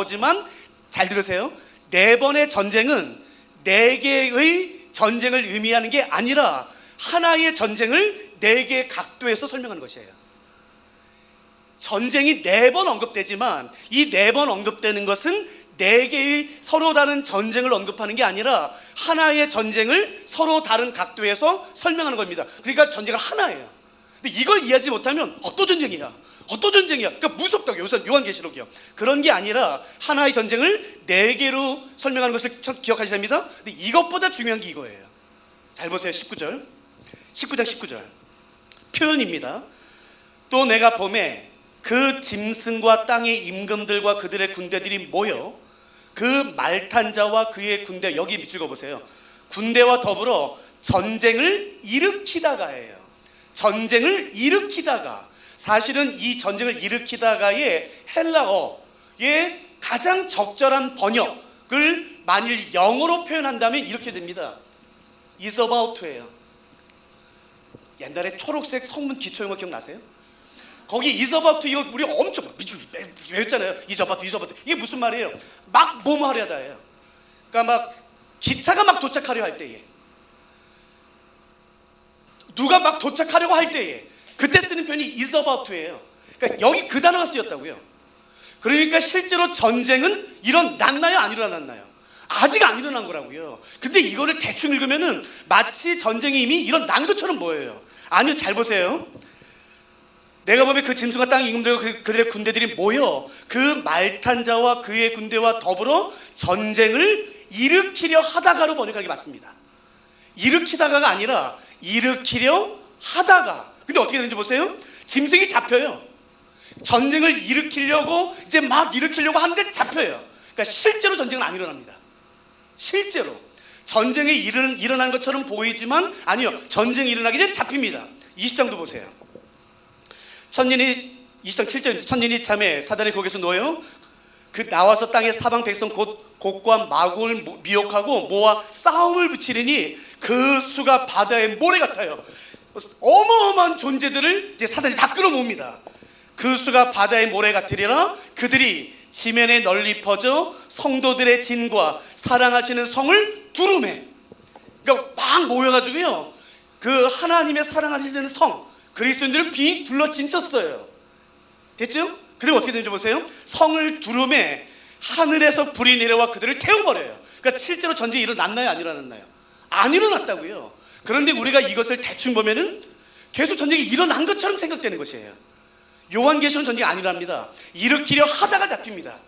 나오지만 잘 들으세요. 4번의 전쟁은 4개의 전쟁을 의미하는 게 아니라 하나의 전쟁을 4개의 각도에서 설명하는 것이에요. 전쟁이 4번 언급되지만 이 4번 언급되는 것은 4개의 서로 다른 전쟁을 언급하는 게 아니라 하나의 전쟁을 서로 다른 각도에서 설명하는 겁니다. 그러니까 전쟁은 하나예요. 근데 이걸 이해하지 못하면 또 전쟁이야, 또 전쟁이야, 그러니까 무섭다고. 우선 요한계시록이요. 그런 게 아니라 하나의 전쟁을 4개로 설명하는 것을 기억하셔야 됩니다. 근데 이것보다 중요한 게 이거예요. 잘 보세요. 19장 19절 표현입니다. 또 내가 보매 그 짐승과 땅의 임금들과 그들의 군대들이 모여 그 말탄 자와 그의 군대, 여기 읽어보세요. 군대와 더불어 전쟁을 일으키다가예요. 전쟁을 일으키다가, 사실은 이 전쟁을 일으키다가의 헬라어의 가장 적절한 번역을 만일 영어로 표현한다면 이렇게 됩니다. is about to예요. 옛날에 초록색 성문 기초영어 기억나세요? 거기 is about to, 이거 우리 엄청 외웠잖아요. is about to. 이게 무슨 말이에요? 막 뭐뭐 하려다예요. 그러니까 막 기차가 막 도착하려 할 때에, 누가 막 도착하려고 할 때에, 그때 쓰는 표현이 is about to예요. 그러니까 여기 그 단어가 쓰였다고요. 그러니까 실제로 전쟁은 일어났나요? 안 일어났나요? 아직 안 일어난 거라고요. 근데 이거를 대충 읽으면은 마치 전쟁이 이미 일어난 것처럼 보여요. 아니요, 잘 보세요. 내가 보면 그 짐승과 땅의 임금들과 그들의 군대들이 모여 그 말탄 자와 그의 군대와 더불어 전쟁을 일으키려 하다가로 번역하는 게 맞습니다. 일으키다가가 아니라 일으키려 하다가. 근데 어떻게 되는지 보세요. 짐승이 잡혀요. 전쟁을 일으키려고 이제 막 일으키려고 하는데 잡혀요. 그러니까 실제로 전쟁은 안 일어납니다. 실제로 전쟁이 일어난 것처럼 보이지만 아니요, 전쟁이 일어나기 전에 잡힙니다. 20장도 보세요. 천년이, 20장 7절입니다. 천년이 참에 사단이 거기서 놓여 그 나와서 땅의 사방 백성 곧 곡과 마골을 미혹하고 모아 싸움을 붙이리니 그 수가 바다의 모래 같아요. 어마어마한 존재들을 이제 사단이 다 끌어모읍니다. 그 수가 바다의 모래 같으리라. 그들이 지면에 널리 퍼져 성도들의 진과 사랑하시는 성을 두루매. 그러니까 막 모여가지고요, 그 하나님의 사랑하시는 성 그리스도인들을 빙 둘러 진쳤어요. 됐죠? 그리고 어떻게 되는지 보세요. 성을 두루매 하늘에서 불이 내려와 그들을 태워버려요. 그러니까 실제로 전쟁이 일어났나요? 안 일어났나요? 안 일어났다고요. 그런데 우리가 이것을 대충 보면은 계속 전쟁이 일어난 것처럼 생각되는 것이에요. 요한계시록은 전쟁이 안 일어납니다. 일으키려 하다가 잡힙니다.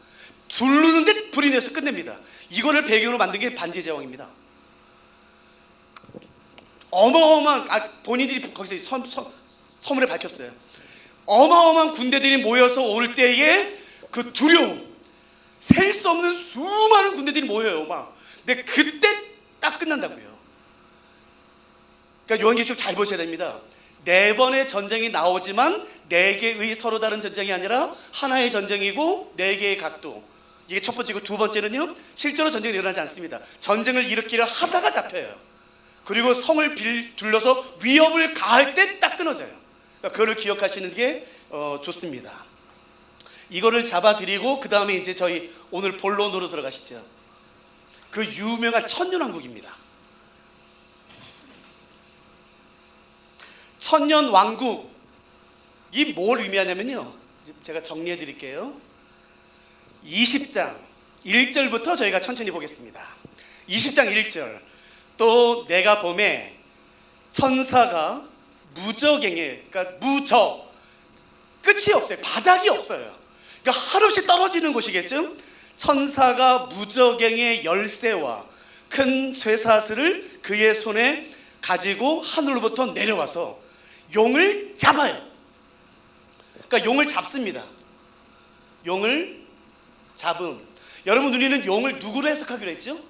두르는데 불이 내서 끝냅니다. 이거를 배경으로 만든 게 반지의 제왕입니다. 어마어마한, 본인들이 거기서 서문에 밝혔어요. 어마어마한 군대들이 모여서 올 때에 그 두려움, 셀 수 없는 수많은 군대들이 모여요. 막. 근데 그때 딱 끝난다고요. 그러니까 요한계시록 잘 보셔야 됩니다. 4번의 전쟁이 나오지만 4개의 서로 다른 전쟁이 아니라 하나의 전쟁이고 4개의 각도. 이게 첫 번째고, 두 번째는요, 실제로 전쟁이 일어나지 않습니다. 전쟁을 일으키려 하다가 잡혀요. 그리고 성을 둘러서 위협을 가할 때 딱 끊어져요. 그러니까 그거를 기억하시는 게 좋습니다. 이거를 잡아드리고 그 다음에 이제 저희 오늘 본론으로 들어가시죠. 그 유명한 천년왕국입니다. 천년왕국이 뭘 의미하냐면요, 제가 정리해 드릴게요. 20장 1절부터 저희가 천천히 보겠습니다. 20장 1절. 또 내가 보매 천사가 무저갱에, 그러니까 무저, 끝이 없어요. 바닥이 없어요. 그러니까 한없이 떨어지는 곳이겠죠. 천사가 무저갱의 열쇠와 큰 쇠사슬을 그의 손에 가지고 하늘로부터 내려와서 용을 잡아요. 그러니까 용을 잡습니다. 용을 잡음. 여러분, 우리는 용을 누구로 해석하기로 했죠?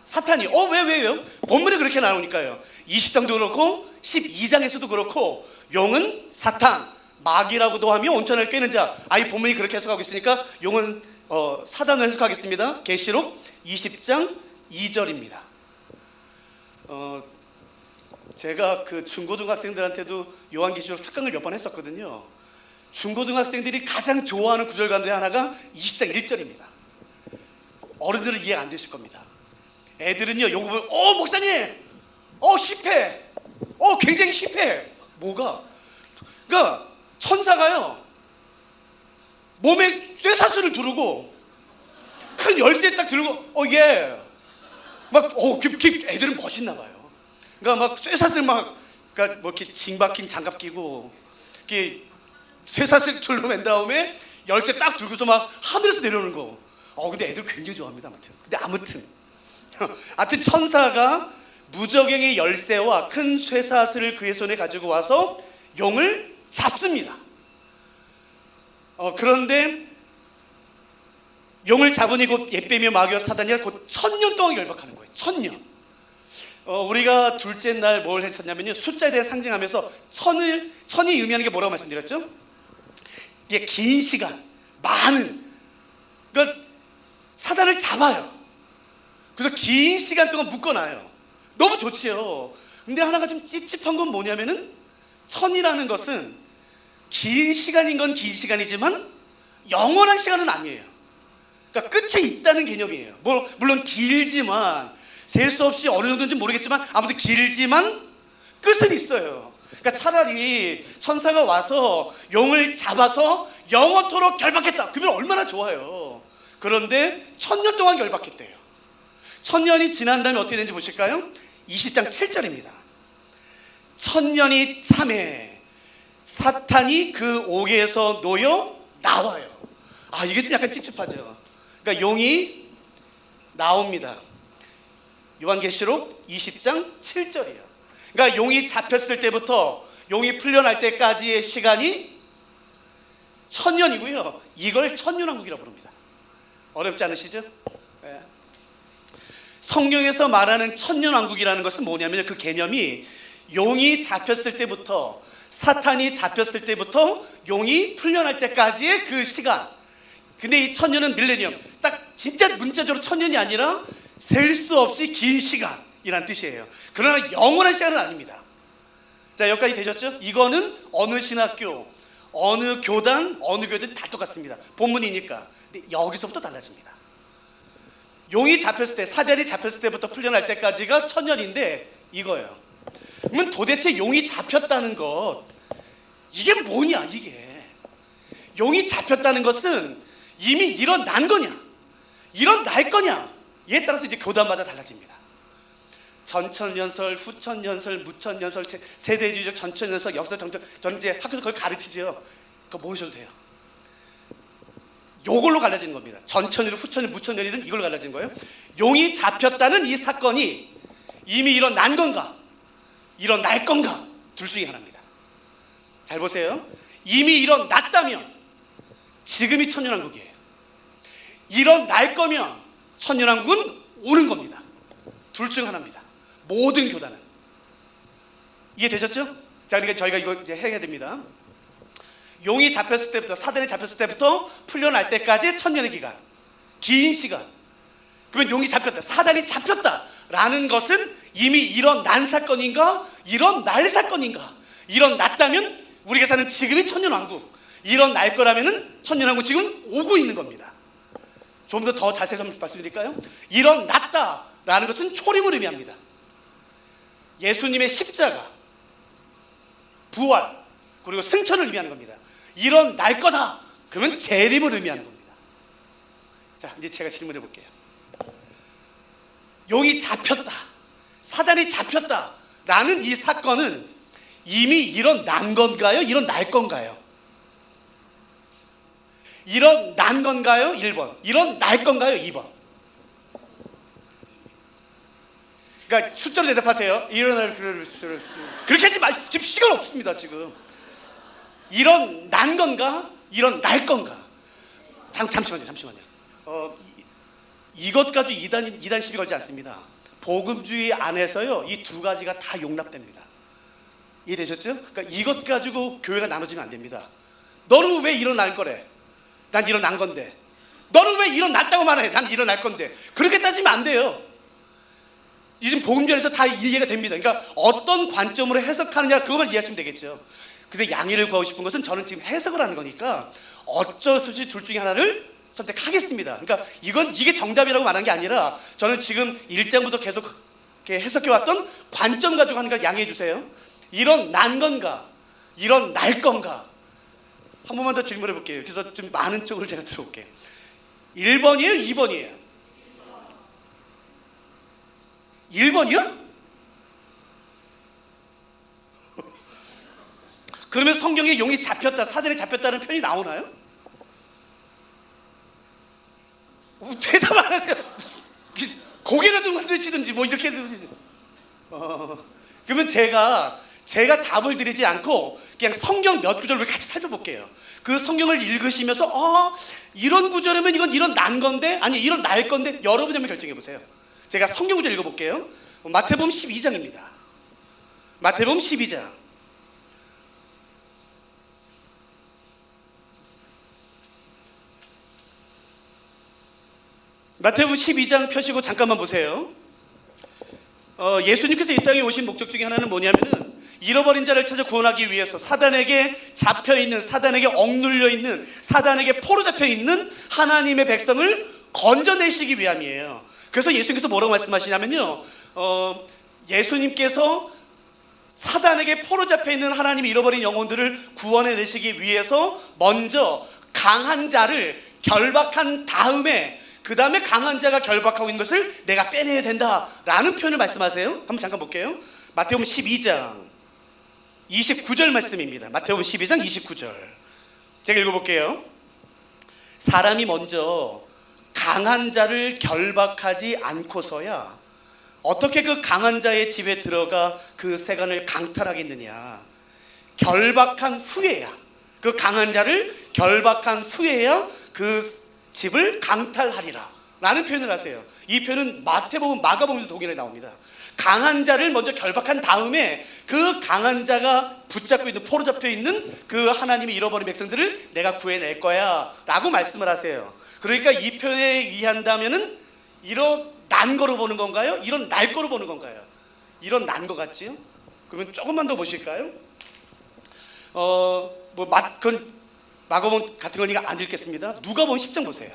사탄이. 왜요? 본문에 그렇게 나오니까요. 20장도 그렇고 12장에서도 그렇고 용은 사탄, 마귀라고도 하며 온천을 깨는 자. 이 본문이 그렇게 해석하고 있으니까 용은 사단을 해석하겠습니다. 계시록 20장 2절입니다. 제가 그 중고등학생들한테도 요한계시록 특강을 몇 번 했었거든요. 중고등학생들이 가장 좋아하는 구절 가운데 하나가 20장 1절입니다. 어른들은 이해가 안 되실 겁니다. 애들은요 요거 보면 목사님 힙해, 굉장히 힙해. 뭐가? 그러니까 천사가요 몸에 쇠사슬을 두르고 큰 열쇠 딱 들고 예. 막 애들은 멋있나 봐요. 그러니까 막 쇠사슬 그러니까 뭐 이렇게 징 박힌 장갑 끼고 이렇게 쇠사슬 둘러맨 다음에 열쇠 딱 들고서 막 하늘에서 내려오는 거. 근데 애들 굉장히 좋아합니다. 아무튼 천사가 무저갱의 열쇠와 큰 쇠사슬을 그의 손에 가지고 와서 용을 잡습니다. 그런데 용을 잡으니 곧 옛뱀이요 마귀와 사단이라 곧 1000년 동안 결박하는 거예요. 1000년. 우리가 둘째 날 뭘 했었냐면요, 숫자에 대해 상징하면서 천이 의미하는 게 뭐라고 말씀드렸죠? 이게 긴 시간, 많은, 그러니까 사단을 잡아요. 그래서 긴 시간 동안 묶어놔요. 너무 좋지요. 근데 하나가 좀 찝찝한 건 뭐냐면은 천이라는 것은 긴 시간인 건 긴 시간이지만 영원한 시간은 아니에요. 그러니까 끝에 있다는 개념이에요. 물론 길지만 셀 수 없이 어느 정도인지 모르겠지만 아무튼 길지만 끝은 있어요. 그러니까 차라리 천사가 와서 용을 잡아서 영원토록 결박했다. 그러면 얼마나 좋아요. 그런데 1000년 동안 결박했대요. 1000년이 지난 다음에 어떻게 되는지 보실까요? 20장 7절입니다. 1000년이 참에 사탄이 그 옥에서 놓여 나와요. 이게 좀 약간 찝찝하죠. 그러니까 용이 나옵니다. 요한계시록 20장 7절이에요. 그러니까 용이 잡혔을 때부터 용이 풀려날 때까지의 시간이 1000년이고요. 이걸 천년왕국이라고 부릅니다. 어렵지 않으시죠? 네. 성경에서 말하는 천년왕국이라는 것은 뭐냐면 그 개념이 용이 잡혔을 때부터 사탄이 잡혔을 때부터 용이 풀려날 때까지의 그 시간. 근데 이 1000년은 밀레니엄, 딱 진짜 문자적으로 1000년이 아니라 셀 수 없이 긴 시간이란 뜻이에요. 그러나 영원한 시간은 아닙니다. 자, 여기까지 되셨죠? 이거는 어느 신학교, 어느 교단, 어느 교회든 다 똑같습니다. 본문이니까. 근데 여기서부터 달라집니다. 용이 잡혔을 때, 사단이 잡혔을 때부터 풀려날 때까지가 1000년인데 이거예요. 그러면 도대체 용이 잡혔다는 것, 이게 뭐냐 이게. 용이 잡혔다는 것은 이미 일어난 거냐, 일어날 거냐, 이에 따라서 이제 교단마다 달라집니다. 전천년설, 후천년설, 무천년설, 세대주의적 전천년설, 역사 정천, 저는 이제 학교에서 그걸 가르치죠. 그거 모르셔도 돼요. 요걸로 갈라지는 겁니다. 전천년이든 후천년, 무천년이든 이걸로 갈라지는 거예요. 용이 잡혔다는 이 사건이 이미 일어난 건가, 일어날 건가, 둘 중에 하나입니다. 잘 보세요. 이미 일어났다면 지금이 천년왕국이에요. 일어날 거면 천년왕국은 오는 겁니다. 둘 중 하나입니다. 모든 교단은. 이해되셨죠? 자, 그러니까 저희가 이거 이제 해야 됩니다. 용이 잡혔을 때부터, 사단이 잡혔을 때부터 풀려날 때까지 1000년의 기간, 긴 시간. 그러면 용이 잡혔다, 사단이 잡혔다라는 것은 이미 일어난 사건인가, 일어날 사건인가. 일어났다면 우리가 사는 지금이 천년왕국, 일어날 거라면은 천년왕국 지금 오고 있는 겁니다. 좀 더 자세히 말씀드릴까요? 일어났다라는 것은 초림을 의미합니다. 예수님의 십자가, 부활, 그리고 승천을 의미하는 겁니다. 일어날 거다, 그러면 재림을 의미하는 겁니다. 자, 이제 제가 질문해 볼게요. 용이 잡혔다, 사단이 잡혔다라는 이 사건은 이미 일어난 건가요? 일어날 건가요? 일어난 건가요? 1번. 일어날 건가요? 2번. 그러니까 숫자로 대답하세요. 일어날, 그렇게 하지 마시고, 지금 시간 없습니다. 지금 일어난 건가, 일어날 건가. 잠시만요. 이것 가지고 이단 시비 걸지 않습니다. 복음주의 안에서요, 이 두 가지가 다 용납됩니다. 이해되셨죠? 그러니까 이것 가지고 교회가 나눠지면 안 됩니다. 너는 왜 일어날 거래? 난 일어난 건데. 너는 왜 일어났다고 말해? 난 일어날 건데. 그렇게 따지면 안 돼요. 지금 복음전에서 다 이해가 됩니다. 그러니까 어떤 관점으로 해석하느냐, 그것만 이해하시면 되겠죠. 근데 양해를 구하고 싶은 것은 저는 지금 해석을 하는 거니까 어쩔 수 없이 둘 중에 하나를 선택하겠습니다. 그러니까 이게 정답이라고 말한 게 아니라 저는 지금 1장부터 계속 이렇게 해석해왔던 관점 가지고 하는 걸 양해해 주세요. 이런 난 건가? 이런 날 건가? 한 번만 더 질문해 볼게요. 그래서 좀 많은 쪽을 제가 들어볼게요. 1번이에요? 2번이에요? 1번이요? 그러면 성경에 용이 잡혔다, 사단에 잡혔다는 표현이 나오나요? 대답 안 하세요. 고개를 좀 흔드시든지 뭐 이렇게. 그러면 제가 답을 드리지 않고 그냥 성경 몇 구절을 같이 살펴볼게요. 그 성경을 읽으시면서 이런 구절이면 이건 이런 난 건데, 아니 이런 날 건데, 여러분이 한번 결정해 보세요. 제가 성경 구절 읽어볼게요. 마태복음 12장입니다. 마태복음 12장. 마태복음 12장 펴시고 잠깐만 보세요. 예수님께서 이 땅에 오신 목적 중에 하나는 뭐냐면은 잃어버린 자를 찾아 구원하기 위해서 사단에게 잡혀있는, 사단에게 억눌려 있는, 사단에게 포로잡혀 있는 하나님의 백성을 건져내시기 위함이에요. 그래서 예수님께서 뭐라고 말씀하시냐면요, 예수님께서 사단에게 포로잡혀 있는 하나님의 잃어버린 영혼들을 구원해내시기 위해서 먼저 강한 자를 결박한 다음에 그 다음에 강한 자가 결박하고 있는 것을 내가 빼내야 된다라는 표현을 말씀하세요. 한번 잠깐 볼게요. 마태복음 12장 29절 말씀입니다. 마태복음 12장 29절 제가 읽어볼게요. 사람이 먼저 강한 자를 결박하지 않고서야 어떻게 그 강한 자의 집에 들어가 그 세간을 강탈하겠느냐. 결박한 후에야, 그 강한 자를 결박한 후에야 그 집을 강탈하리라 라는 표현을 하세요. 이 표현은 마태복음, 마가복음도 동일하게 나옵니다. 강한 자를 먼저 결박한 다음에 그 강한 자가 붙잡고 있는, 포로잡혀 있는 그 하나님이 잃어버린 백성들을 내가 구해낼 거야 라고 말씀을 하세요. 그러니까 이 표현에 의한다면은 이런 난 거로 보는 건가요? 이런 날 거로 보는 건가요? 이런 난 거 같지요? 그러면 조금만 더 보실까요? 그건 마가복음 같은 거니까 안 읽겠습니다. 누가복음 10장 보세요.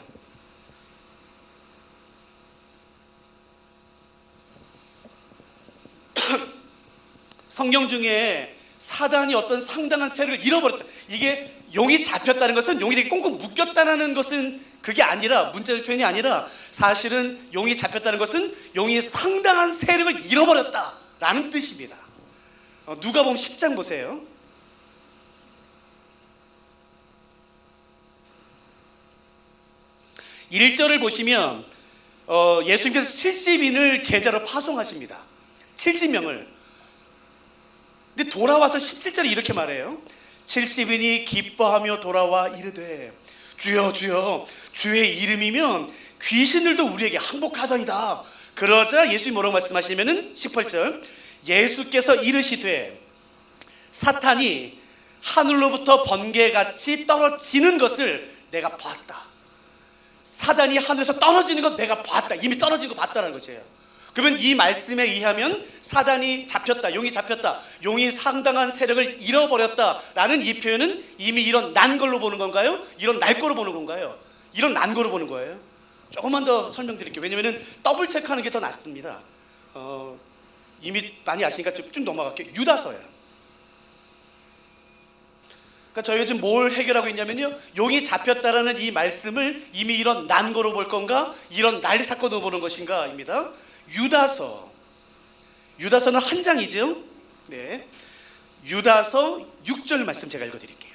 성경 중에 사단이 어떤 상당한 세력을 잃어버렸다. 이게 용이 잡혔다는 것은 용이 되게 꽁꽁 묶였다는 것은 그게 아니라, 문자적 표현이 아니라 사실은 용이 잡혔다는 것은 용이 상당한 세력을 잃어버렸다라는 뜻입니다. 누가복음 10장 보세요. 1절을 보시면 예수님께서 70인을 제자로 파송하십니다. 70명을. 근데 돌아와서 17절에 이렇게 말해요. 70인이 기뻐하며 돌아와 이르되 주여 주여 주의 이름이면 귀신들도 우리에게 항복하더이다. 그러자 예수님이 뭐라고 말씀하시냐면은 18절 예수께서 이르시되 사탄이 하늘로부터 번개같이 떨어지는 것을 내가 봤다. 사단이 하늘에서 떨어지는 것 내가 봤다. 이미 떨어진 거 봤다는 것이에요. 그러면 이 말씀에 의하면 사단이 잡혔다, 용이 잡혔다, 용이 상당한 세력을 잃어버렸다라는 이 표현은 이미 이런 난 걸로 보는 건가요? 이런 날 거로 보는 건가요? 이런 난 거로 보는 거예요. 조금만 더 설명드릴게요. 왜냐하면 더블 체크하는 게 더 낫습니다. 이미 많이 아시니까 쭉 넘어갈게요. 유다서예요. 그러니까 저희가 지금 뭘 해결하고 있냐면요, 용이 잡혔다라는 이 말씀을 이미 이런 난 거로 볼 건가, 이런 날 사건으로 보는 것인가입니다. 유다서는 한 장이죠. 네, 유다서 6절 말씀 제가 읽어드릴게요.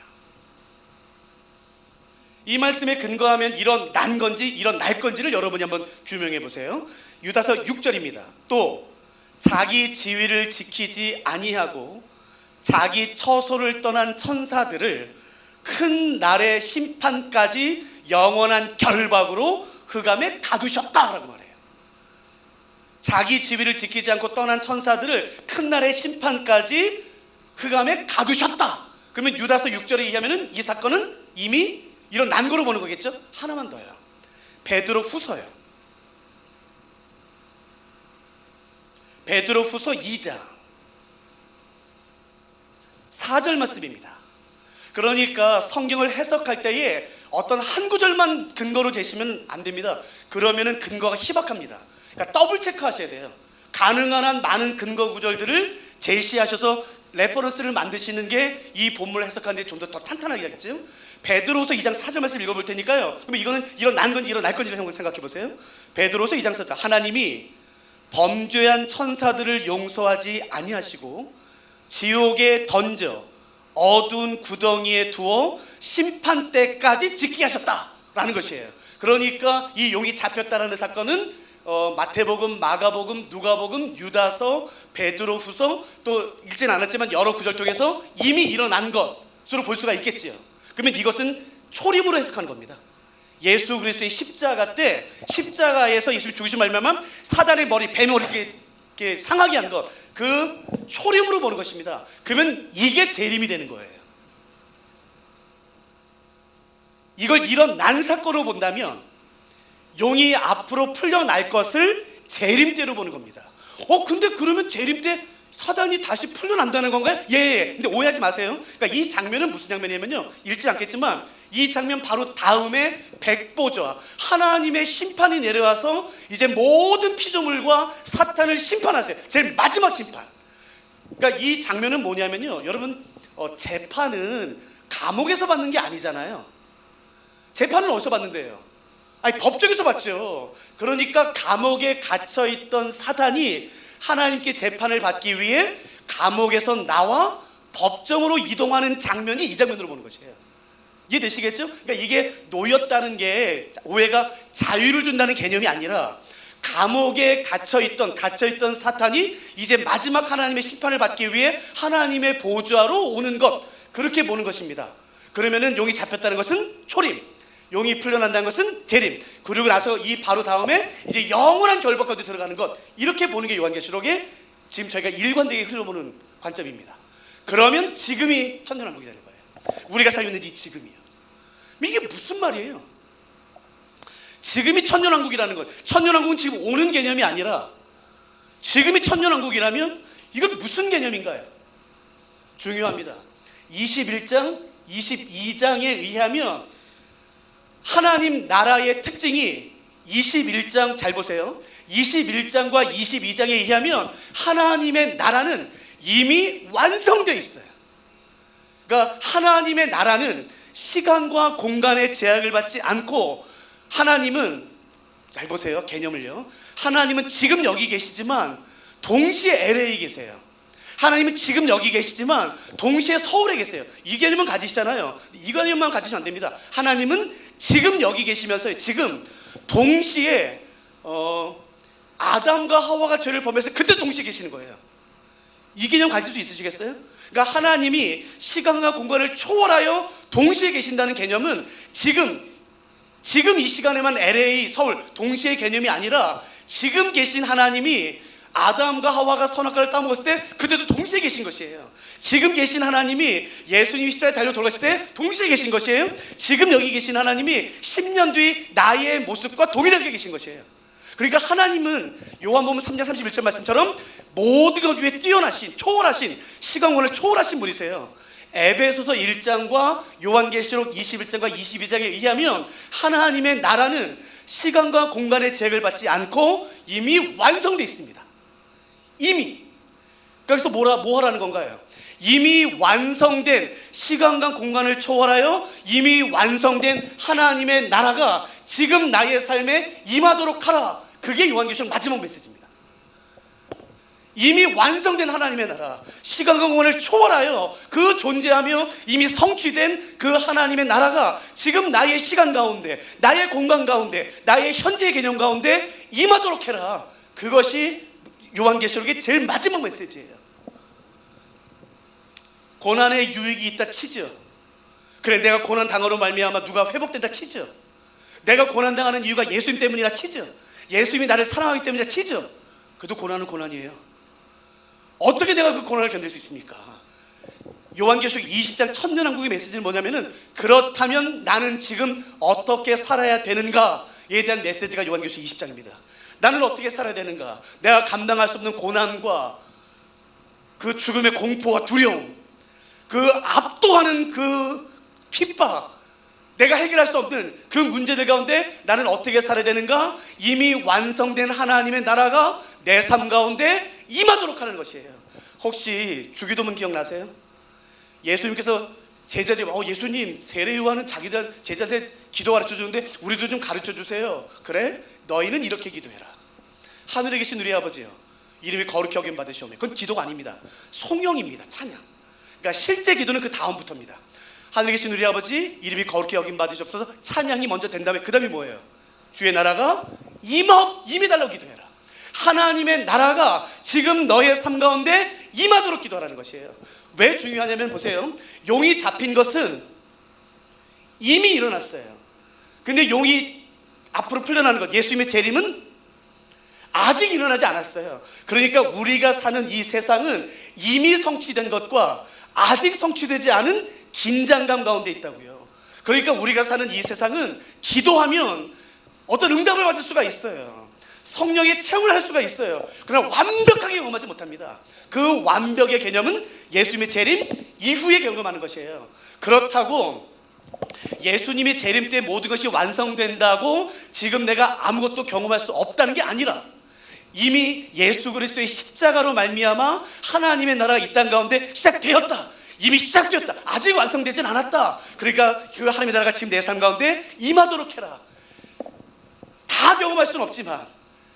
이 말씀에 근거하면 이런 난 건지 이런 날 건지를 여러분이 한번 규명해 보세요. 유다서 6절입니다. 또 자기 지위를 지키지 아니하고 자기 처소를 떠난 천사들을 큰 날의 심판까지 영원한 결박으로 흑암에 가두셨다라고 말해요. 자기 지위를 지키지 않고 떠난 천사들을 큰 날의 심판까지 흑암에 가두셨다. 그러면 유다서 6절에 의하면 이 사건은 이미 이런 난고로 보는 거겠죠. 하나만 더요. 베드로 후서요. 베드로 후서 2장 4절 말씀입니다. 그러니까 성경을 해석할 때에 어떤 한 구절만 근거로 대시면 안 됩니다. 그러면은 근거가 희박합니다. 그러니까 더블 체크하셔야 돼요. 가능한 한 많은 근거 구절들을 제시하셔서 레퍼런스를 만드시는 게 이 본문을 해석하는 데 좀 더 탄탄하게 하겠죠. 베드로서 2장 4절 말씀 읽어볼 테니까요. 그러면 이거는 일어난 건지 일어날 건지 생각해 보세요. 베드로서 2장 4절, 하나님이 범죄한 천사들을 용서하지 아니하시고 지옥에 던져 어두운 구덩이에 두어 심판 때까지 지키게 하셨다라는 것이에요. 그러니까 이 용이 잡혔다라는 사건은 마태복음, 마가복음, 누가복음, 유다서, 베드로후서 또 읽진 않았지만 여러 구절 통해서 이미 일어난 것으로 볼 수가 있겠지요. 그러면 이것은 초림으로 해석하는 겁니다. 예수 그리스도의 십자가 때, 십자가에서 예수를 죽으신 말미암아 사단의 머리, 뱀의 머리 이렇게 상하게 한 것, 그 초림으로 보는 것입니다. 그러면 이게 재림이 되는 거예요. 이걸 일어난 사건으로 본다면 용이 앞으로 풀려날 것을 재림 때로 보는 겁니다. 근데 그러면 재림 때 사단이 다시 풀려난다는 건가요? 예. 근데 오해하지 마세요. 그러니까 이 장면은 무슨 장면이냐면요, 읽지 않겠지만 이 장면 바로 다음에 백보좌, 하나님의 심판이 내려와서 이제 모든 피조물과 사탄을 심판하세요. 제일 마지막 심판. 그러니까 이 장면은 뭐냐면요, 여러분, 재판은 감옥에서 받는 게 아니잖아요. 재판은 어디서 받는데요? 아니, 법정에서 받죠. 그러니까 감옥에 갇혀있던 사단이 하나님께 재판을 받기 위해 감옥에서 나와 법정으로 이동하는 장면이 이 장면으로 보는 것이에요. 이해되시겠죠? 그러니까 이게 놓였다는 게 오해가 자유를 준다는 개념이 아니라 감옥에 갇혀있던 사탄이 이제 마지막 하나님의 심판을 받기 위해 하나님의 보좌로 오는 것, 그렇게 보는 것입니다. 그러면은 용이 잡혔다는 것은 초림, 용이 풀려난다는 것은 재림, 그리고 나서 이 바로 다음에 이제 영원한 결박 가운데 들어가는 것, 이렇게 보는 게 요한계시록에 지금 저희가 일관되게 흘러보는 관점입니다. 그러면 지금이 천년왕국이 되는 거예요. 우리가 살고 있는 이 지금이요. 이게 무슨 말이에요? 지금이 천년왕국이라는 것, 천년왕국은 지금 오는 개념이 아니라 지금이 천년왕국이라면 이건 무슨 개념인가요? 중요합니다. 21장, 22장에 의하면 하나님 나라의 특징이 21장 잘 보세요. 21장과 22장에 의하면 하나님의 나라는 이미 완성되어 있어요. 그러니까 하나님의 나라는 시간과 공간의 제약을 받지 않고, 하나님은 잘 보세요, 개념을요. 하나님은 지금 여기 계시지만 동시에 LA에 계세요. 하나님은 지금 여기 계시지만 동시에 서울에 계세요. 이 개념은 가지시잖아요. 이 개념만 가지시면 안 됩니다. 하나님은 지금 여기 계시면서 지금 동시에 아담과 하와가 죄를 범해서 그때 동시에 계시는 거예요. 이 개념 가질 수 있으시겠어요? 그러니까 하나님이 시간과 공간을 초월하여 동시에 계신다는 개념은 지금 이 시간에만 LA, 서울 동시에 개념이 아니라 지금 계신 하나님이 아담과 하와가 선악과를 따먹었을 때 그때도 동시에 계신 것이에요. 지금 계신 하나님이 예수님이 십자가에 달려 돌아가실 때 동시에 계신 것이에요. 지금 여기 계신 하나님이 10년 뒤 나의 모습과 동일하게 계신 것이에요. 그러니까 하나님은 요한복음 3장 31절 말씀처럼 모든 것 위에 뛰어나신, 초월하신, 시간원을 초월하신 분이세요. 에베소서 1장과 요한계시록 21장과 22장에 의하면 하나님의 나라는 시간과 공간의 제약을 받지 않고 이미 완성되어 있습니다. 이미. 그래서 뭐 하라는 건가요? 이미 완성된, 시간과 공간을 초월하여 이미 완성된 하나님의 나라가 지금 나의 삶에 임하도록 하라. 그게 요한계시록 마지막 메시지입니다. 이미 완성된 하나님의 나라, 시간과 공간을 초월하여 그 존재하며 이미 성취된 그 하나님의 나라가 지금 나의 시간 가운데, 나의 공간 가운데, 나의 현재의 개념 가운데 임하도록 해라. 그것이 요한계시록의 제일 마지막 메시지예요. 고난의 유익이 있다 치죠. 그래, 내가 고난 당하로 말미암아 누가 회복된다 치죠. 내가 고난 당하는 이유가 예수님 때문이라 치죠. 예수님이 나를 사랑하기 때문이라 치죠. 그래도 고난은 고난이에요. 어떻게 내가 그 고난을 견딜 수 있습니까? 요한계시록 20장 천년왕국의 메시지는 뭐냐면은, 그렇다면 나는 지금 어떻게 살아야 되는가에 대한 메시지가 요한계시록 20장입니다. 나는 어떻게 살아야 되는가? 내가 감당할 수 없는 고난과 그 죽음의 공포와 두려움, 그 압도하는 그 핍박, 내가 해결할 수 없는 그 문제들 가운데 나는 어떻게 살아야 되는가? 이미 완성된 하나님의 나라가 내 삶 가운데 임하도록 하는 것이에요. 혹시 주기도문 기억나세요? 예수님께서 제자들이 예수님 세례 요한은 자기들 제자들 기도 가르쳐 주는데 우리도 좀 가르쳐 주세요. 그래? 너희는 이렇게 기도해라. 하늘에 계신 우리 아버지요, 이름이 거룩히 여김 받으시오며. 그건 기도가 아닙니다. 송영입니다. 찬양. 그러니까 실제 기도는 그 다음부터입니다. 하늘에 계신 우리 아버지, 이름이 거룩히 여김 받으시옵소서. 찬양이 먼저 된 다음에 그 다음이 뭐예요? 주의 나라가 임해달라고 기도해라. 하나님의 나라가 지금 너의 삶 가운데 임하도록 기도하라는 것이에요. 왜 중요하냐면 보세요. 용이 잡힌 것은 이미 일어났어요. 근데 용이 앞으로 풀려나는 것, 예수님의 재림은 아직 일어나지 않았어요. 그러니까 우리가 사는 이 세상은 이미 성취된 것과 아직 성취되지 않은 긴장감 가운데 있다고요. 그러니까 우리가 사는 이 세상은 기도하면 어떤 응답을 받을 수가 있어요. 성령의 체험을 할 수가 있어요. 그러나 완벽하게 경험하지 못합니다. 그 완벽의 개념은 예수님의 재림 이후에 경험하는 것이에요. 그렇다고 예수님의 재림 때 모든 것이 완성된다고 지금 내가 아무것도 경험할 수 없다는 게 아니라, 이미 예수 그리스도의 십자가로 말미암아 하나님의 나라가 이 땅 가운데 시작되었다. 이미 시작되었다. 아직 완성되진 않았다. 그러니까 그 하나님의 나라가 지금 내 삶 가운데 임하도록 해라. 다 경험할 수는 없지만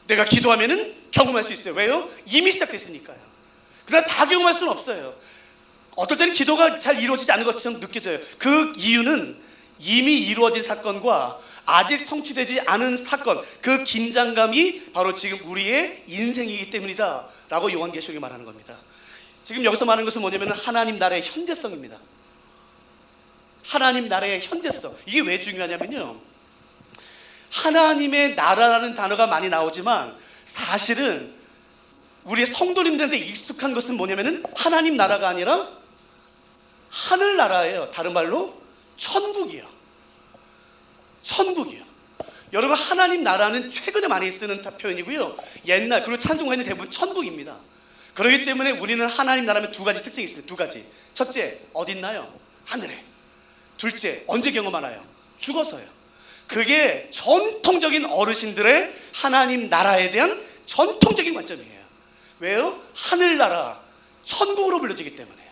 내가 기도하면은 경험할 수 있어요. 왜요? 이미 시작됐으니까요. 그러나 다 경험할 수는 없어요. 어떨 때는 기도가 잘 이루어지지 않는 것처럼 느껴져요. 그 이유는 이미 이루어진 사건과 아직 성취되지 않은 사건, 그 긴장감이 바로 지금 우리의 인생이기 때문이다 라고 요한계시록이 말하는 겁니다. 지금 여기서 말하는 것은 뭐냐면 하나님 나라의 현대성입니다. 하나님 나라의 현대성. 이게 왜 중요하냐면요, 하나님의 나라라는 단어가 많이 나오지만 사실은 우리 성도님들한테 익숙한 것은 뭐냐면은 하나님 나라가 아니라 하늘나라예요. 다른 말로 천국이요. 천국이요. 여러분, 하나님 나라는 최근에 많이 쓰는 표현이고요, 옛날 그리고 찬송가에는 대부분 천국입니다. 그렇기 때문에 우리는 하나님 나라면 두 가지 특징이 있습니다. 두 가지. 첫째, 어디 있나요? 하늘에. 둘째, 언제 경험하나요? 죽어서요. 그게 전통적인 어르신들의 하나님 나라에 대한 전통적인 관점이에요. 왜요? 하늘나라, 천국으로 불려지기 때문에요.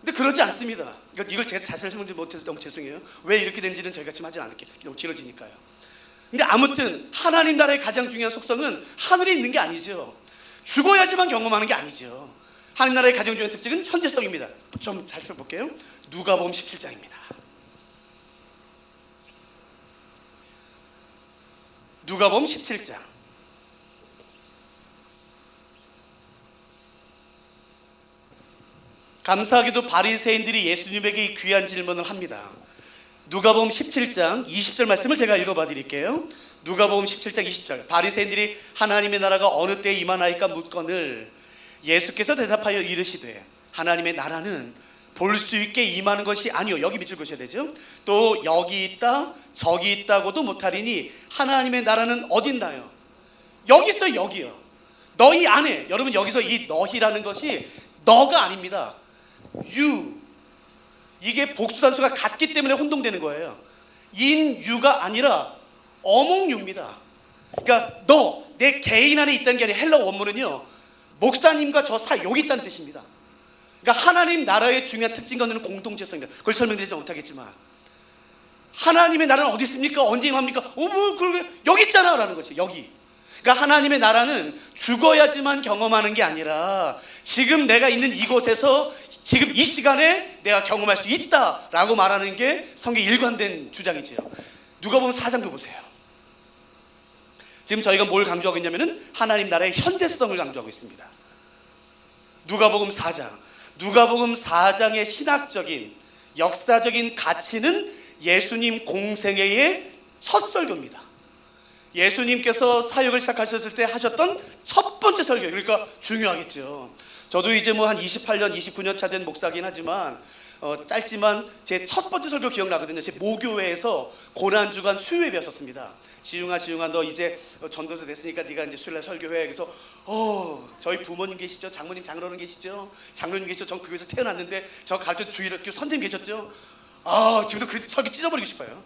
근데 그러지 않습니다. 이걸 제가 자세히 설명하지 못해서 너무 죄송해요. 왜 이렇게 된지는 저희가 지금 하진 않을게요. 너무 길어지니까요. 근데 아무튼 하나님 나라의 가장 중요한 속성은 하늘에 있는 게 아니죠. 죽어야지만 경험하는 게 아니죠. 하나님 나라의 가장 중요한 특징은 현재성입니다. 좀 잘 살펴볼게요. 누가복음 17장입니다. 누가복음 17장. 감사하게도 바리새인들이 예수님에게 이 귀한 질문을 합니다. 누가복음 17장 20절 말씀을 제가 읽어봐 드릴게요. 누가복음 17장 20절. 바리새인들이 하나님의 나라가 어느 때에 임하나이까 묻거늘 예수께서 대답하여 이르시되 하나님의 나라는 볼 수 있게 임하는 것이 아니요. 여기 밑줄 그으셔야 되죠. 또 여기 있다 저기 있다고도 못하리니 하나님의 나라는 어딘가요? 여기 있어요. 여기요. 너희 안에. 여러분, 여기서 이 너희라는 것이 너가 아닙니다. you. 이게 복수단수가 같기 때문에 혼동되는 거예요. in you가 아니라 among you입니다. 그러니까 너, 내 개인 안에 있다는 게 아니라 헬라어 원문은요, 목사님과 저 사이, 여기 있다는 뜻입니다. 그러니까 하나님 나라의 중요한 특징과 는 공동체성입니다. 그걸 설명드리지 못하겠지만 하나님의 나라는 어디 있습니까? 언제 임합니까? 그러게 여기 있잖아 라는 것이에요. 여기. 그러니까 하나님의 나라는 죽어야지만 경험하는 게 아니라 지금 내가 있는 이곳에서 지금 이 시간에 내가 경험할 수 있다라고 말하는 게 성경의 일관된 주장이지요. 누가복음 4장도 보세요. 지금 저희가 뭘 강조하고 있냐면은 하나님 나라의 현재성을 강조하고 있습니다. 누가복음 4장. 누가복음 4장의 신학적인 역사적인 가치는 예수님 공생애의 첫 설교입니다. 예수님께서 사역을 시작하셨을 때 하셨던 첫 번째 설교. 그러니까 중요하겠죠. 저도 이제 뭐 한 28년, 29년 차 된 목사긴 하지만 짧지만 제 첫 번째 설교 기억나거든요. 제 모교회에서 고난주간 수요일 배웠었습니다. 지웅아 너 이제 전도사 됐으니까 네가 이제 수요일날 설교회. 그래서 저희 부모님 계시죠? 장모님 장로님 계시죠? 장로님 계시죠? 전 그 교회에서 태어났는데 저 가르쳐 주일학교 선생님 계셨죠? 지금도 그 설교 찢어버리고 싶어요.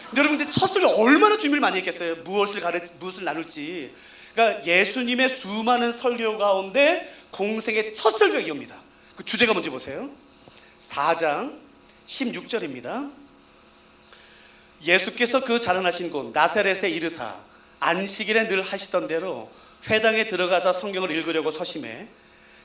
근데 여러분, 근데 첫 설교 얼마나 준비를 많이 했겠어요. 무엇을 나눌지. 그러니까 예수님의 수많은 설교 가운데 공생의 첫 설교가 이겁니다. 그 주제가 뭔지 보세요. 4장 16절입니다. 예수께서 그 자라나신 곳 나사렛에 이르사 안식일에 늘 하시던 대로 회당에 들어가서 성경을 읽으려고 서심해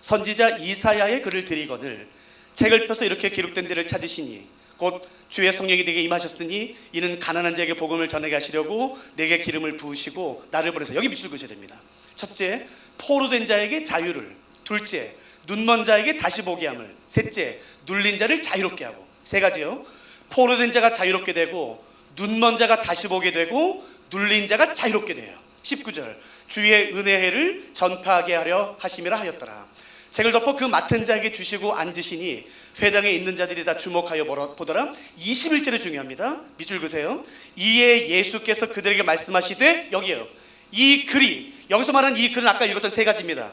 선지자 이사야의 글을 드리거늘 책을 펴서 이렇게 기록된 데를 찾으시니 곧 주의 성령이 내게 임하셨으니 이는 가난한 자에게 복음을 전하게 하시려고 내게 기름을 부으시고 나를 보내서, 여기 밑줄 그으셔야 됩니다. 첫째, 포로된 자에게 자유를. 둘째, 눈먼 자에게 다시 보게 함을. 셋째, 눌린 자를 자유롭게 하고. 세 가지요. 포로된 자가 자유롭게 되고, 눈먼 자가 다시 보게 되고, 눌린 자가 자유롭게 돼요. 19절, 주의 은혜를 전파하게 하려 하심이라 하였더라. 책을 덮어 그 맡은 자에게 주시고 앉으시니 회당에 있는 자들이 다 주목하여 보더라. 21절이 중요합니다. 밑줄 그으세요. 이에 예수께서 그들에게 말씀하시되, 여기에요. 이 글이, 여기서 말하는 이 글은 아까 읽었던 세 가지입니다.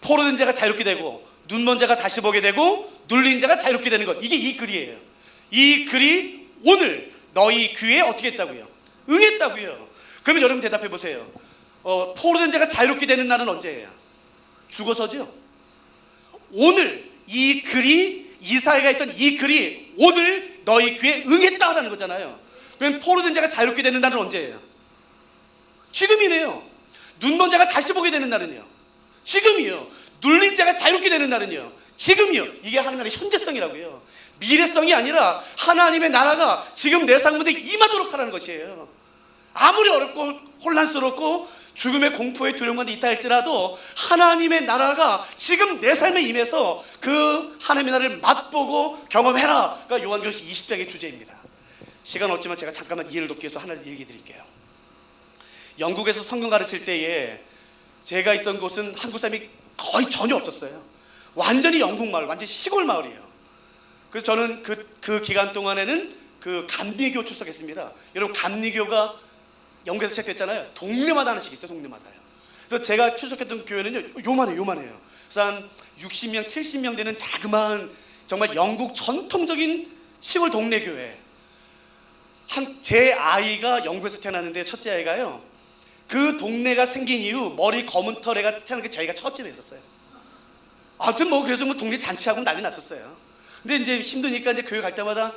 포로된 자가 자유롭게 되고, 눈먼 자가 다시 보게 되고, 눌린 자가 자유롭게 되는 것, 이게 이 글이에요. 이 글이 오늘 너희 귀에 어떻게 했다고요? 응했다고요. 그러면 여러분 대답해 보세요. 포로된 자가 자유롭게 되는 날은 언제예요? 죽어서죠. 오늘 이 글이, 이사야가 했던 이 글이 오늘 너희 귀에 응했다라는 거잖아요. 그럼 포로된 자가 자유롭게 되는 날은 언제예요? 지금이네요. 눈먼 자가 다시 보게 되는 날은요? 지금이요. 눌린 자가 자유롭게 되는 날은요? 지금이요. 이게 하나님의 현재성이라고요. 미래성이 아니라 하나님의 나라가 지금 내 삶 가운데 임하도록 하라는 것이에요. 아무리 어렵고 혼란스럽고 죽음의 공포에 두려운 건 있다 할지라도 하나님의 나라가 지금 내 삶에 임해서 그 하나님의 나라를 맛보고 경험해라. 그러니까 요한계시록 20장의 주제입니다. 시간 없지만 제가 잠깐만 이해를 돕기 위해서 하나 얘기해 드릴게요. 영국에서 성경 가르칠 때에 제가 있던 곳은 한국 사람이 거의 전혀 없었어요. 완전히 영국 마을, 완전히 시골 마을이에요. 그래서 저는 그 기간 동안에는 그 감리교 출석했습니다. 여러분, 감리교가 영국에서 시작됐잖아요. 동네마다 하나씩 있어요. 동네마다요. 그래서 제가 출석했던 교회는요, 요만해요. 그래서 한 60명, 70명 되는 자그마한 정말 영국 전통적인 시골 동네 교회. 제 아이가 영국에서 태어났는데, 첫째 아이가요, 그 동네가 생긴 이후 머리 검은 털 애가 태어난 게 저희가 첫째로 했었어요. 아무튼 그래서 동네 잔치하고 난리 났었어요. 근데 이제 힘드니까 이제 교회 갈 때마다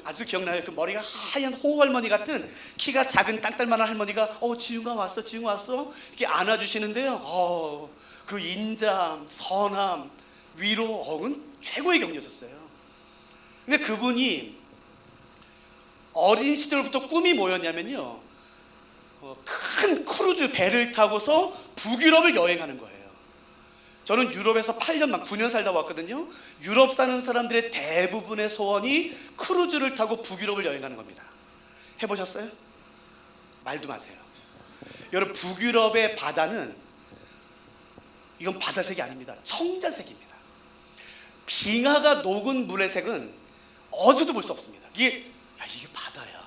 아주 기억나요. 그 머리가 하얀 호우 할머니 같은 키가 작은 땅딸만한 할머니가 지웅아 왔어 이렇게 안아주시는데요. 그 인자함, 선함, 위로, 그건 최고의 격려였어요. 근데 그분이 어린 시절부터 꿈이 뭐였냐면요, 큰 크루즈 배를 타고서 북유럽을 여행하는 거예요. 저는 유럽에서 8년, 9년 살다 왔거든요. 유럽 사는 사람들의 대부분의 소원이 크루즈를 타고 북유럽을 여행하는 겁니다. 해보셨어요? 말도 마세요. 여러분, 북유럽의 바다는, 이건 바다색이 아닙니다. 청자색입니다. 빙하가 녹은 물의 색은 어디서도 볼 수 없습니다. 이게 바다야?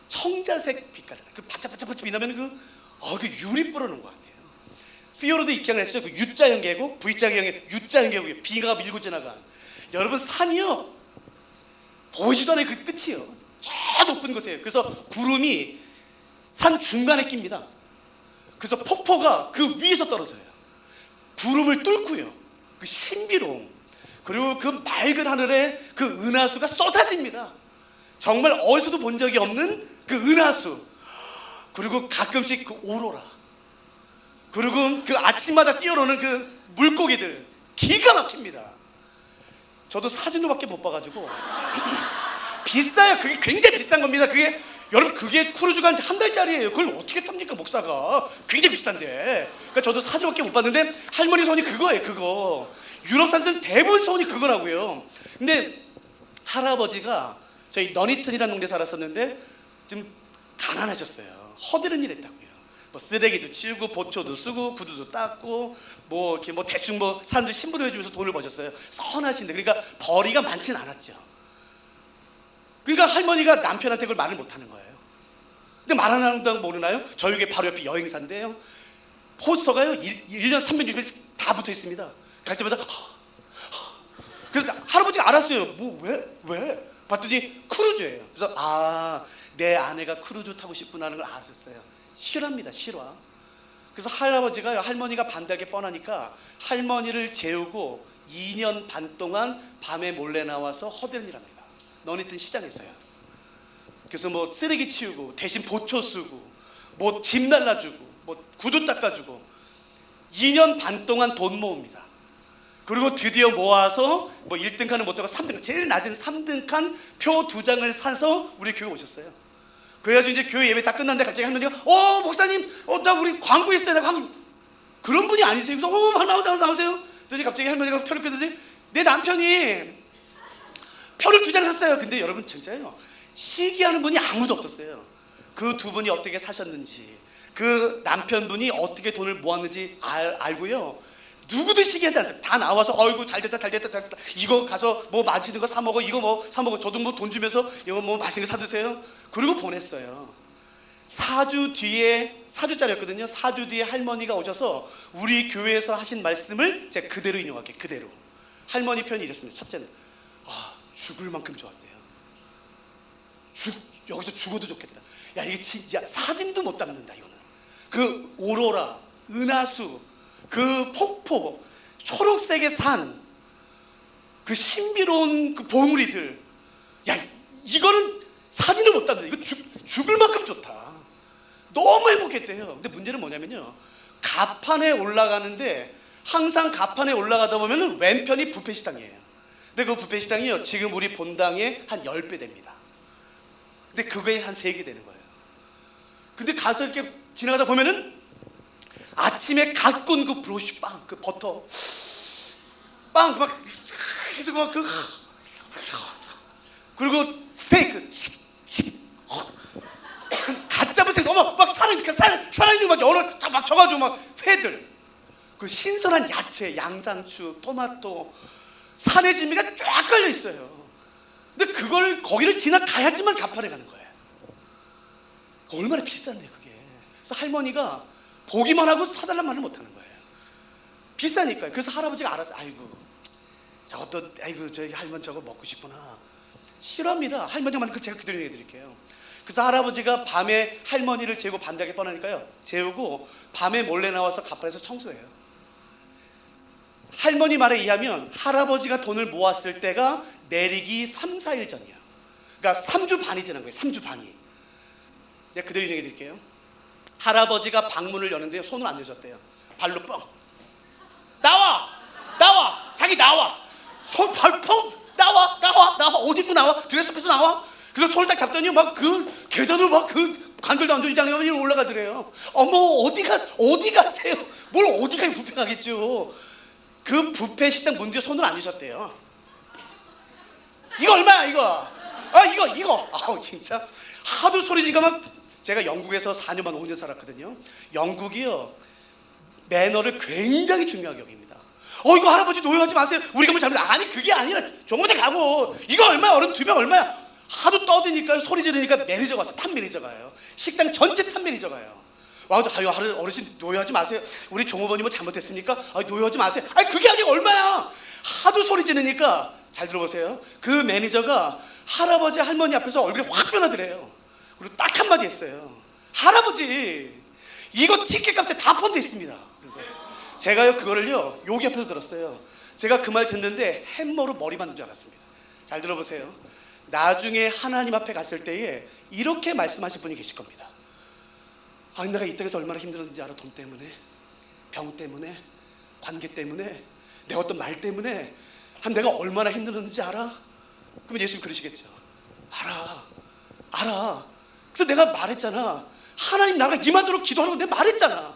청자색 빛깔이야. 그 반짝반짝 빛나면 그 유리 뿌려놓은 것 같아요. 피오르드 입장을 했어요. 그 U자형 계곡, V자형 U자형 계곡이 빙하가 밀고 지나간. 여러분, 산이요, 보이지도 않아요. 그 끝이요. 저 높은 곳이에요. 그래서 구름이 산 중간에 낍니다. 그래서 폭포가 그 위에서 떨어져요. 구름을 뚫고요. 그 신비로움, 그리고 그 맑은 하늘에 그 은하수가 쏟아집니다. 정말 어디서도 본 적이 없는 그 은하수, 그리고 가끔씩 그 오로라, 그리고 그 아침마다 뛰어노는 그 물고기들, 기가 막힙니다. 저도 사진으로밖에 못 봐가지고 비싸요. 그게 굉장히 비싼 겁니다. 여러분, 그게 크루즈가 한 달짜리예요. 그걸 어떻게 탑니까, 목사가? 굉장히 비싼데. 그러니까 저도 사진밖에 못 봤는데 할머니 소원이 그거예요. 그거. 유럽 산들 대부분 소원이 그거라고요. 근데 할아버지가 저희 너니튼이라는 동네 살았었는데 좀 가난하셨어요. 허드렛 일 했다고요. 쓰레기도 치우고 보초도 쓰고 구두도 닦고 이렇게 대충 사람들 심부름 해주면서 돈을 버셨어요. 선하신데, 그러니까 벌이가 많지는 않았죠. 그러니까 할머니가 남편한테 그걸 말을 못하는 거예요. 근데 말 안 한다고 모르나요? 저희 바로 옆에 여행사인데요, 포스터가요 1년 360일 다 붙어 있습니다. 갈 때마다 그래서 할아버지가 알았어요. 왜? 봤더니 크루즈예요. 그래서 내 아내가 크루즈 타고 싶구나 하는 걸 아셨어요. 실화입니다, 실화. 그래서 할아버지가 할머니가 반대하게 뻔하니까 할머니를 재우고 2년 반 동안 밤에 몰래 나와서 허드렛 일합니다. 너니튼 시장에서요. 그래서 뭐 쓰레기 치우고 대신 보초 쓰고 뭐 집 날라주고 뭐 구두 닦아주고 2년 반 동안 돈 모읍니다. 그리고 드디어 모아서 뭐 1등 칸은 못 타고 3등, 제일 낮은 3등 칸 표 2장을 사서 우리 교회 오셨어요. 그래가지고 이제 교회 예배 다 끝났는데 갑자기 할머니가 목사님 나 우리 광고 있어요. 나 광고. 그런 분이 아니세요. 그래서 나오세요. 그랬더니 갑자기 할머니가 표를 끄더니 내 남편이 표를 2장 샀어요. 근데 여러분 진짜요, 시기하는 분이 아무도 없었어요. 그 두 분이 어떻게 사셨는지, 그 남편분이 어떻게 돈을 모았는지 알고요, 누구도 시기하지 않았어요. 다 나와서 어이구 잘됐다 이거 가서 뭐 맛있는 거 사 먹어, 이거 뭐 사 먹어, 저도 뭐 돈 주면서 이거 뭐 맛있는 거 사 드세요. 그리고 보냈어요. 4주 뒤에, 4주짜리였거든요 4주 뒤에 할머니가 오셔서 우리 교회에서 하신 말씀을 제가 그대로 인용할게요. 그대로. 할머니 표현이 이랬습니다. 첫째는 죽을 만큼 좋았대요. 여기서 죽어도 좋겠다. 야 이게 진짜 사진도 못 담는다. 이거는 그 오로라, 은하수, 그 폭포, 초록색의 산, 그 신비로운 그 봉우리들, 야 이거는 사진을 못 담는다. 이거 죽을 만큼 좋다. 너무 행복했대요. 근데 문제는 뭐냐면요, 가판에 올라가는데 항상 가판에 올라가다 보면은 왼편이 뷔페 식당이에요. 근데 그 뷔페 식당이요, 지금 우리 본당의 한 10배 됩니다. 근데 그거에 한 3개 되는 거예요. 근데 가서 이렇게 지나가다 보면은 아침에 갓 구운 그 브로쉬 빵, 그 버터 빵, 막 계속 막 그리고 스테이크 갓 잡은 생선, 막 살아있는 막 여러 막 져가지고 막 회들, 그 신선한 야채, 양상추, 토마토, 산의 진미가 쫙 깔려 있어요. 근데 그걸 거기를 지나가야지만 가판에 가는 거예요. 얼마나 비싼데 그게. 그래서 할머니가 보기만 하고 사달란 말을 못 하는 거예요. 비싸니까요. 그래서 할아버지가 알아서 저것도 저희 할머니 저거 먹고 싶구나. 싫어합니다. 할머니가 말하는 거 제가 그대로 얘기해 드릴게요. 그래서 할아버지가 밤에 할머니를 재우고 반대하게 뻔하니까요, 재우고 밤에 몰래 나와서 가판에서 청소해요. 할머니 말에 의하면 할아버지가 돈을 모았을 때가 내리기 3, 4일 전이야. 그러니까 3주 반이 지난 거예요. 3주 반이. 내가 그대로 얘기해 드릴게요. 할아버지가 방문을 여는데요, 손을 안 여셨대요. 발로 뻥. 나와! 자기 나와! 손 발 뻥! 나와! 어디 있고 나와! 드레스업해서 나와! 그래서 손을 딱 잡더니 막 그 계단을 막 그 간들도 안 좋은 장면이 올라가더래요. 어머 어디 가세요? 뭘 어디 가요? 뷔페 가겠죠. 그 뷔페 식당 문 뒤에 손을 안 여셨대요. 이거 얼마야 이거? 이거. 진짜 하도 소리 지니까 막. 제가 영국에서 4년 반 5년 살았거든요. 영국이요, 매너를 굉장히 중요하게 여깁니다. 이거 할아버지 노여하지 마세요. 우리가 뭐 잘못. 아니 그게 아니라 조금만 가고 이거 얼마야, 어른 2명 얼마야. 하도 떠드니까 소리 지르니까 매니저가 왔어. 탑 매니저가 와요. 식당 전체 탑 매니저가 와요. 와서 어르신 노여하지 마세요. 우리 종업원이 뭐 잘못했습니까? 노여하지 마세요. 그게 아니고 얼마야. 하도 소리 지르니까, 잘 들어보세요, 그 매니저가 할아버지 할머니 앞에서 얼굴이 확 변하더래요. 그리고 딱 한마디 했어요. 할아버지 이거 티켓 값에 다 포함되어 있습니다. 제가요 그거를요 여기 앞에서 들었어요. 제가 그 말 듣는데 햄머로 머리 맞는 줄 알았습니다. 잘 들어보세요. 나중에 하나님 앞에 갔을 때에 이렇게 말씀하실 분이 계실 겁니다. 내가 이 땅에서 얼마나 힘들었는지 알아? 돈 때문에, 병 때문에, 관계 때문에, 내 어떤 말 때문에 내가 얼마나 힘들었는지 알아? 그러면 예수님 그러시겠죠. 알아. 그래서 내가 말했잖아. 하나님 나라가 임하도록 기도하라고 내가 말했잖아.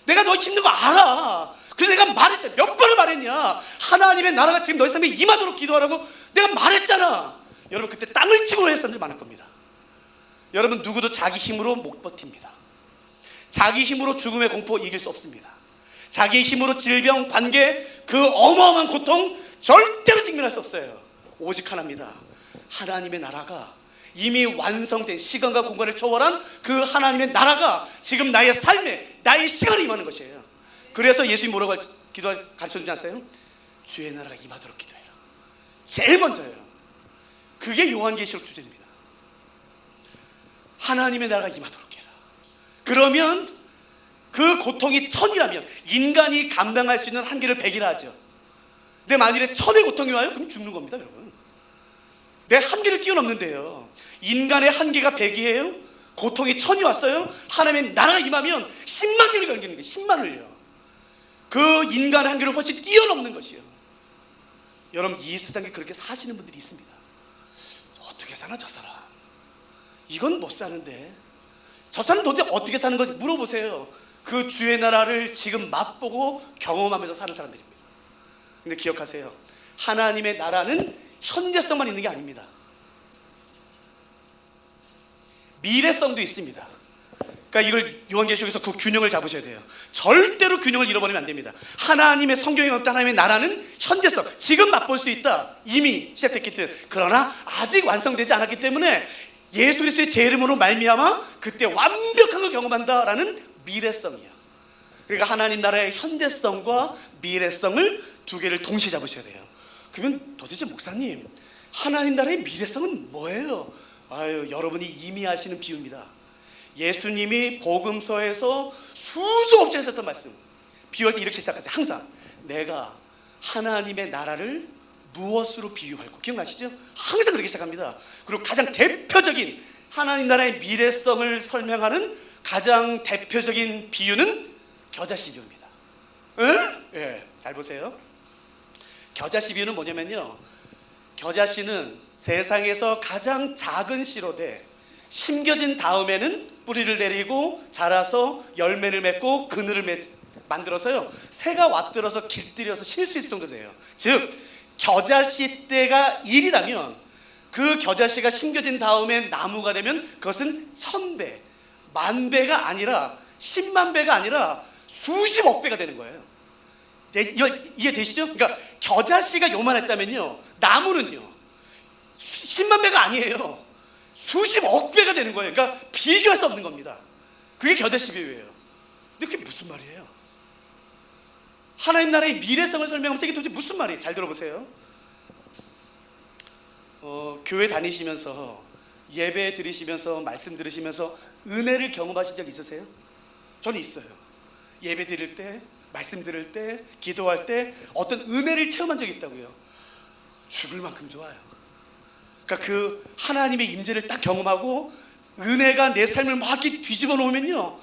내가 너 힘든 거 알아. 그래서 내가 말했잖아. 몇 번을 말했냐. 하나님의 나라가 지금 너희 삶에 임하도록 기도하라고 내가 말했잖아. 여러분 그때 땅을 치고 했을 사람들 많을 겁니다. 여러분 누구도 자기 힘으로 못 버팁니다. 자기 힘으로 죽음의 공포 이길 수 없습니다. 자기 힘으로 질병, 관계, 그 어마어마한 고통 절대로 직면할 수 없어요. 오직 하나입니다. 하나님의 나라가 이미 완성된, 시간과 공간을 초월한 그 하나님의 나라가 지금 나의 삶에, 나의 시간에 임하는 것이에요. 그래서 예수님이 뭐라고 가르쳐주지 않았어요? 주의 나라가 임하도록 기도해라. 제일 먼저예요. 그게 요한계시록 주제입니다. 하나님의 나라가 임하도록 해라. 그러면 그 고통이 천이라면 인간이 감당할 수 있는 한계를 백이라 하죠. 근데 만일에 천의 고통이 와요? 그럼 죽는 겁니다, 여러분. 내 한계를 뛰어넘는데요. 인간의 한계가 백이에요. 고통이 천이 왔어요. 하나님의 나라가 임하면 10만 년을 견디는 거예요. 10만을요. 그 인간의 한계를 훨씬 뛰어넘는 것이요. 여러분, 이 세상에 그렇게 사시는 분들이 있습니다. 어떻게 사나 저 사람? 이건 못 사는데 저 사람 도대체 어떻게 사는 건지 물어보세요. 그 주의 나라를 지금 맛보고 경험하면서 사는 사람들입니다. 근데 기억하세요. 하나님의 나라는 현재성만 있는 게 아닙니다. 미래성도 있습니다. 그러니까 이걸 요한계시록에서 그 균형을 잡으셔야 돼요. 절대로 균형을 잃어버리면 안 됩니다. 하나님의 성경에 없던 하나님의 나라는 현재성, 지금 맛볼 수 있다. 이미 시작됐기 때문에. 그러나 아직 완성되지 않았기 때문에 예수 그리스도의 제 이름으로 말미암아 그때 완벽한 걸 경험한다라는 미래성이에요. 그러니까 하나님 나라의 현재성과 미래성을 두 개를 동시에 잡으셔야 돼요. 그러면 도대체 목사님, 하나님 나라의 미래성은 뭐예요? 아유, 여러분이 이미 아시는 비유입니다. 예수님이 복음서에서 수도 없이 하셨던 말씀, 비유할 때 이렇게 시작하세요. 항상 내가 하나님의 나라를 무엇으로 비유할 거 기억나시죠? 항상 그렇게 시작합니다. 그리고 가장 대표적인 하나님 나라의 미래성을 설명하는 가장 대표적인 비유는 겨자씨 비유입니다. 예, 잘 보세요. 겨자씨 비유는 뭐냐면요, 겨자씨는 세상에서 가장 작은 씨로 돼 심겨진 다음에는 뿌리를 내리고 자라서 열매를 맺고 그늘을 만들어서요, 새가 왔들어서 길들여서 실 수 있을 정도 돼요. 즉 겨자씨 때가 1이라면 그 겨자씨가 심겨진 다음에 나무가 되면 그것은 1000배, 10,000배가 아니라 10만 배가 아니라 수십억 배가 되는 거예요. 이해되시죠? 그러니까 겨자씨가 요만했다면요, 나무는요 10만 배가 아니에요. 수십억 배가 되는 거예요. 그러니까 비교할 수 없는 겁니다. 그게 겨자씨 비유예요. 근데 그게 무슨 말이에요? 하나님 나라의 미래성을 설명하면서 이게 도대체 무슨 말이에요? 잘 들어보세요. 교회 다니시면서 예배 드리시면서 말씀 들으시면서 은혜를 경험하신 적 있으세요? 저는 있어요. 예배 드릴 때, 말씀 들을 때, 기도할 때 어떤 은혜를 체험한 적이 있다고요. 죽을 만큼 좋아요. 그러니까 그 하나님의 임재를 딱 경험하고 은혜가 내 삶을 막 이렇게 뒤집어 놓으면요,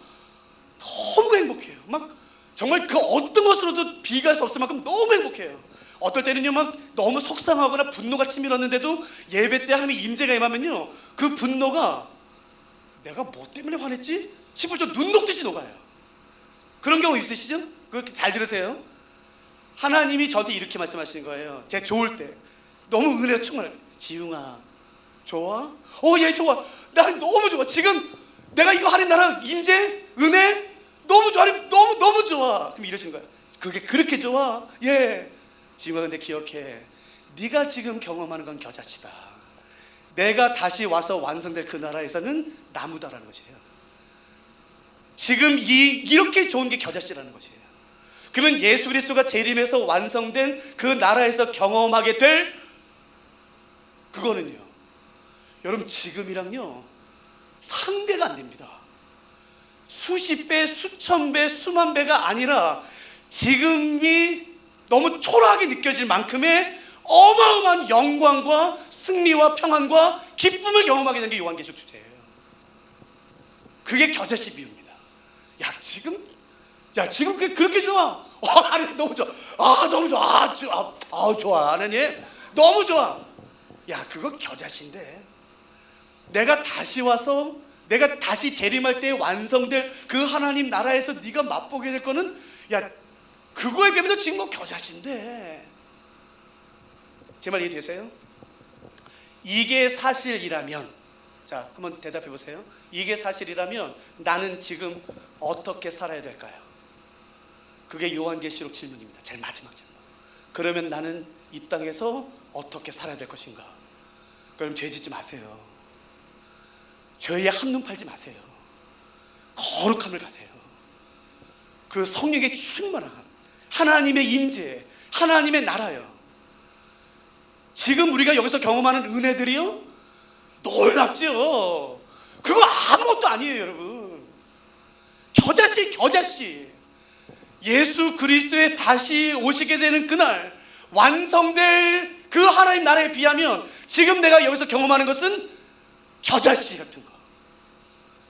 너무 행복해요. 막 정말 그 어떤 것으로도 비교할 수 없을 만큼 너무 행복해요. 어떨 때는요, 막 너무 속상하거나 분노가 치밀었는데도 예배 때 하나님의 임재가 임하면요, 그 분노가 내가 뭐 때문에 화냈지? 싶을 정도 눈 녹듯이 녹아요. 그런 경우 있으시죠? 그렇게 잘 들으세요. 하나님이 저한테 이렇게 말씀하시는 거예요. 제가 좋을 때 너무 은혜가 충만할 때, 지웅아 좋아? 얘 좋아. 난 너무 좋아. 지금 내가 이거 하는 나라 임재, 은혜 너무 좋아. 너무 좋아. 그럼 이러시는 거예요. 그게 그렇게 좋아? 예. 지웅아, 근데 기억해, 네가 지금 경험하는 건 겨자씨다. 내가 다시 와서 완성될 그 나라에서는 나무다라는 것이에요. 지금 이렇게 좋은 게 겨자씨라는 것이에요. 그러면 예수 그리스도가 재림해서 완성된 그 나라에서 경험하게 될 그거는요, 여러분 지금이랑요 상대가 안 됩니다. 수십 배, 수천 배, 수만 배가 아니라 지금이 너무 초라하게 느껴질 만큼의 어마어마한 영광과 승리와 평안과 기쁨을 경험하게 된 게 요한계시록 주제예요. 그게 겨자씨 비유입니다. 지금 그게 그렇게 좋아. 하나님 너무 좋아. 너무 좋아. 좋아. 하나님 너무 좋아. 그거 겨자씨인데 내가 다시 와서 내가 다시 재림할 때 완성될 그 하나님 나라에서 네가 맛보게 될 거는 그거에 비하면 지금 뭐 겨자씨인데. 제 말 이해되세요? 이게 사실이라면, 자 한번 대답해 보세요. 이게 사실이라면 나는 지금 어떻게 살아야 될까요? 그게 요한계시록 질문입니다. 제일 마지막 질문. 그러면 나는 이 땅에서 어떻게 살아야 될 것인가? 그럼 죄 짓지 마세요. 죄에 한눈 팔지 마세요. 거룩함을 가세요. 그 성령의 충만함, 하나님의 임재, 하나님의 나라요. 지금 우리가 여기서 경험하는 은혜들이요, 놀랍죠. 그거 아무것도 아니에요, 여러분. 겨자씨. 예수 그리스도의 다시 오시게 되는 그날 완성될 그 하나님 나라에 비하면 지금 내가 여기서 경험하는 것은 겨자씨 같은 거.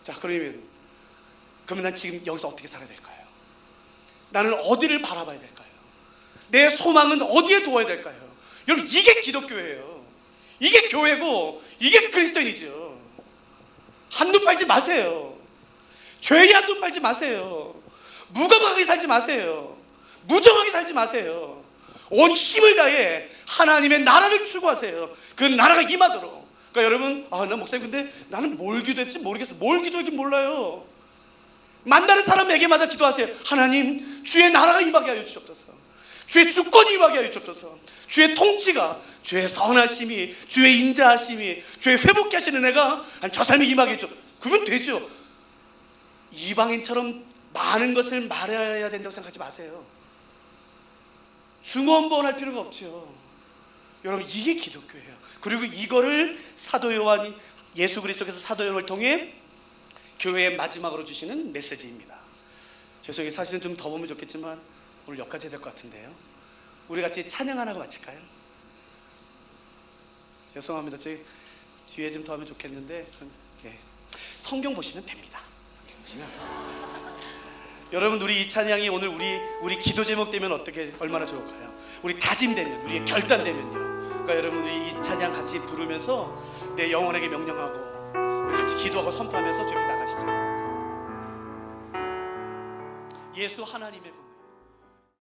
자, 그러면 난 지금 여기서 어떻게 살아야 될까요? 나는 어디를 바라봐야 될까요? 내 소망은 어디에 두어야 될까요? 여러분, 이게 기독교예요. 이게 교회고 이게 그리스도인이죠. 한눈 팔지 마세요. 죄에 한눈 팔지 마세요. 무감하게 살지 마세요. 무정하게 살지 마세요. 온 힘을 다해 하나님의 나라를 추구하세요. 그 나라가 임하도록. 그러니까 여러분, 나 목사님 근데 나는 뭘 기도했지 모르겠어. 뭘 기도했긴 몰라요. 만나는 사람에게마다 기도하세요. 하나님, 주의 나라가 임하게 하여 주옵소서. 주의 주권이 임하게 하여 주옵소서. 주의 통치가, 주의 선하심이, 주의 인자하심이, 주의 회복케 하시는 애가 저 삶에 임하게 해줘. 그러면 되죠. 이방인처럼 많은 것을 말해야 된다고 생각하지 마세요. 중언부언할 필요가 없죠. 여러분, 이게 기독교예요. 그리고 이거를 사도 요한이, 예수 그리스도께서 사도 요한을 통해 교회의 마지막으로 주시는 메시지입니다. 죄송해요. 사실은 좀 더 보면 좋겠지만 오늘 여기까지 해야 될 것 같은데요. 우리 같이 찬양 하나 하고 마칠까요? 죄송합니다. 저희 뒤에 좀 더 하면 좋겠는데, 예. 성경 보시면 됩니다. 성경 보시면. 여러분, 우리 이 찬양이 오늘 우리 기도 제목 되면 얼마나 좋을까요? 우리 다짐되면, 우리의 결단되면요. 그러니까 여러분, 우리 이 찬양 같이 부르면서 내 영혼에게 명령하고 우리 같이 기도하고 선포하면서 저기 나가시죠. 예수 하나님의 분.